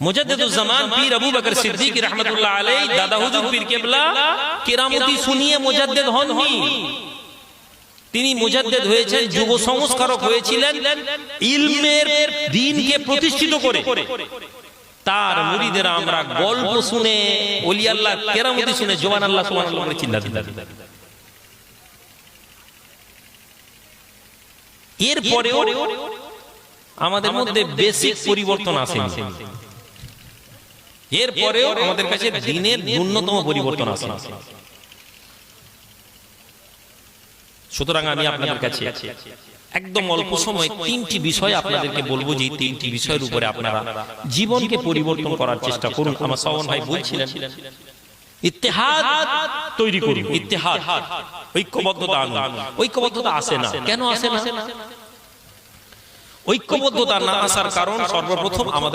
মুজাদ্দিদুজ জামান পীর আবু বকর সিদ্দিক রাহমাতুল্লাহ আলাইহি দাদা হুজুর পীর কেবলা কেরামতি শুনিয়ে মুজাদ্দিদ হননি, তিনি মুজাদ্দিদ হয়েছেন, যুব সংস্কারক হয়েছিলেন, ইলমের দ্বীনকে প্রতিষ্ঠিত করে। তার মুরিদেরা আমরা গল্প শুনে, ওলি আল্লাহ কেরামতি শুনে সুবহানাল্লাহ সুবহানাল্লাহ করে চিল্লাতে থাকি। এরপরেও আমাদের মধ্যে বেসিক পরিবর্তন আসেনি, এরপরেও আমাদের কাছে দ্বীনের ন্যূনতম পরিবর্তন আসে। সুতরাং আমি আপনাদের কাছে একদম অল্প সময় তিনটি বিষয় আপনাদেরকে বলবো, যে তিনটি বিষয়ের উপরে আপনারা জীবনকে পরিবর্তন করার চেষ্টা করুন। আমার শ্রাবণ ভাই বলছিলেন ইত্তেহাদ তৈরি করুন, ইত্তেহাদ, ঐক্যবদ্ধতা আনুন। ঐক্যবদ্ধতা আসে না, কেন আসে না? ঐক্যবদ্ধতা না আসার কারণ সর্বপ্রথম আমাদের